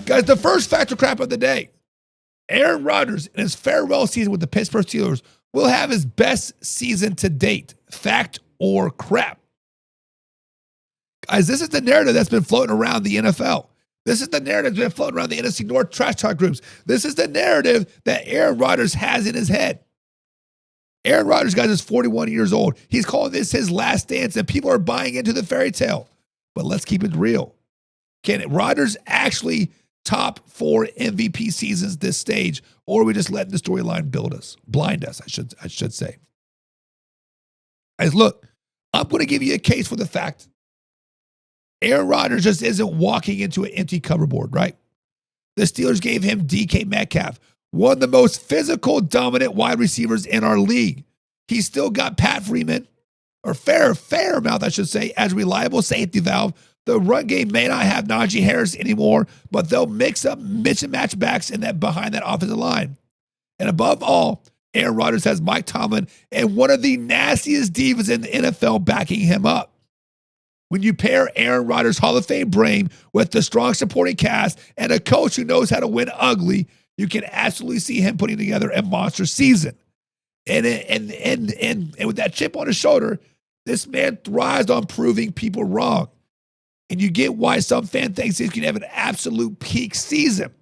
Guys, the first factor crap of the day. Aaron Rodgers in his farewell season with the Pittsburgh Steelers will have his best season to date. Fact or crap? Guys, this is the narrative that's been floating around the NFL. This is the narrative that's been floating around the NFC North trash talk groups. This is the narrative that Aaron Rodgers has in his head. Aaron Rodgers, guys, is 41 years old. He's calling this his last dance, and people are buying into the fairy tale. But let's keep it real. Can Rodgers actually top 4 MVP seasons this stage, or are we just letting the storyline blind us, I should say. Guys, look, I'm going to give you a case for the fact Aaron Rodgers just isn't walking into an empty cupboard, right? The Steelers gave him DK Metcalf, one of the most physical, dominant wide receivers in our league. He's still got Pat Freeman, or Fairmouth, I should say, as reliable safety valve. The run game may not have Najee Harris anymore, but they'll mix and match backs in that behind that offensive line. And above all, Aaron Rodgers has Mike Tomlin and one of the nastiest divas in the NFL backing him up. When you pair Aaron Rodgers' Hall of Fame brain with the strong supporting cast and a coach who knows how to win ugly, you can absolutely see him putting together a monster season. And with that chip on his shoulder, this man thrives on proving people wrong. And you get why some fan thinks he can have an absolute peak season.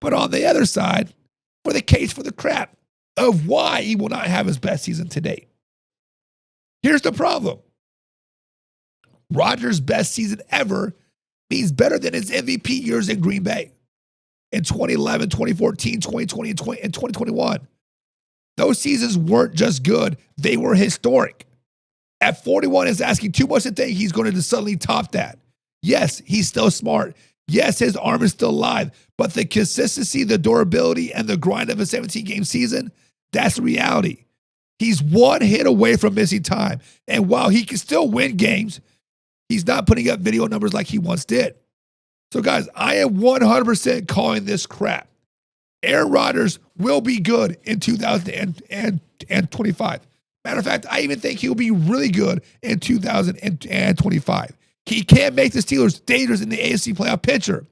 But on the other side, for the case for the crap of why he will not have his best season to date. Here's the problem. Rodgers' best season ever means better than his MVP years in Green Bay in 2011, 2014, 2020, and 2021. Those seasons weren't just good, they were historic. At 41, is asking too much to think he's going to suddenly top that. Yes, he's still smart. Yes, his arm is still alive. But the consistency, the durability, and the grind of a 17-game season, that's the reality. He's one hit away from missing time. And while he can still win games, he's not putting up video numbers like he once did. So, guys, I am 100% calling this crap. Aaron Rodgers will be good in 2025. Matter of fact, I even think he'll be really good in 2025. He can't make the Steelers dangerous in the AFC playoff picture.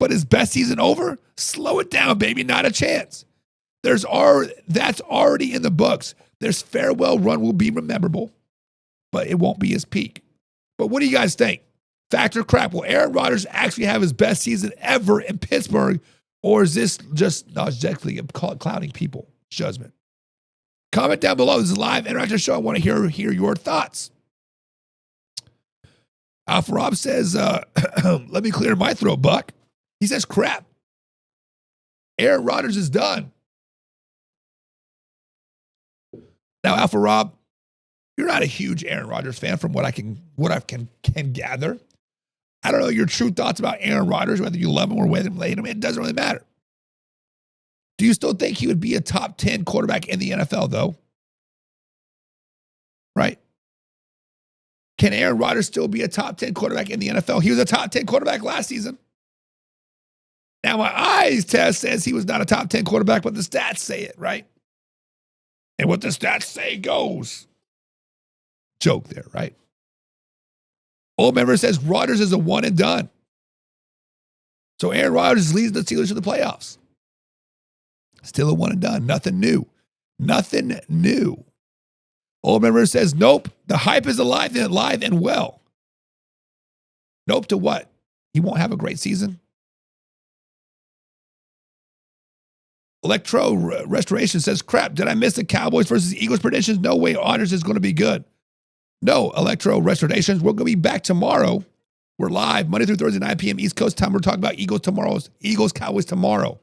But his best season over? Slow it down, baby. Not a chance. That's already in the books. This farewell run will be memorable, but it won't be his peak. But what do you guys think? Fact or crap? Will Aaron Rodgers actually have his best season ever in Pittsburgh, or is this just objectively clouding people? Judgment. Comment down below. This is a live interactive show. I want to hear your thoughts. Alpha Rob says, let me clear my throat, Buck. He says, crap. Aaron Rodgers is done. Now, Alpha Rob, you're not a huge Aaron Rodgers fan from what I can gather. I don't know your true thoughts about Aaron Rodgers, whether you love him or whether you hate him. It doesn't really matter. Do you still think he would be a top 10 quarterback in the NFL, though? Right? Can Aaron Rodgers still be a top 10 quarterback in the NFL? He was a top 10 quarterback last season. Now, my eyes test says he was not a top 10 quarterback, but the stats say it, right? And what the stats say goes. Joke there, right? Old member says Rodgers is a one and done. So Aaron Rodgers leads the Steelers to the playoffs. Still a one and done. Nothing new. Nothing new. Old member says, nope, the hype is alive and well. Nope to what? He won't have a great season? Electro Restoration says, crap, did I miss the Cowboys versus Eagles predictions? No way, Rodgers is going to be good. No, Electro Restorations, we're going to be back tomorrow. We're live Monday through Thursday, 9 p.m. East Coast time. We're talking about Eagles Cowboys tomorrow.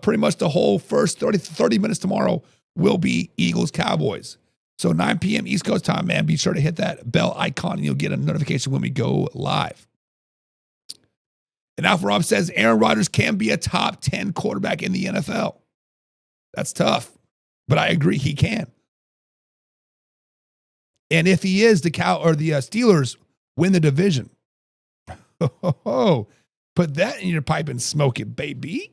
Pretty much the whole first 30 minutes tomorrow will be Eagles Cowboys. So 9 p.m. East Coast time, man, be sure to hit that bell icon and you'll get a notification when we go live. And Alpha Rob says Aaron Rodgers can be a top 10 quarterback in the NFL. That's tough, but I agree he can. And if he is, the Steelers win the division. Put that in your pipe and smoke it, baby.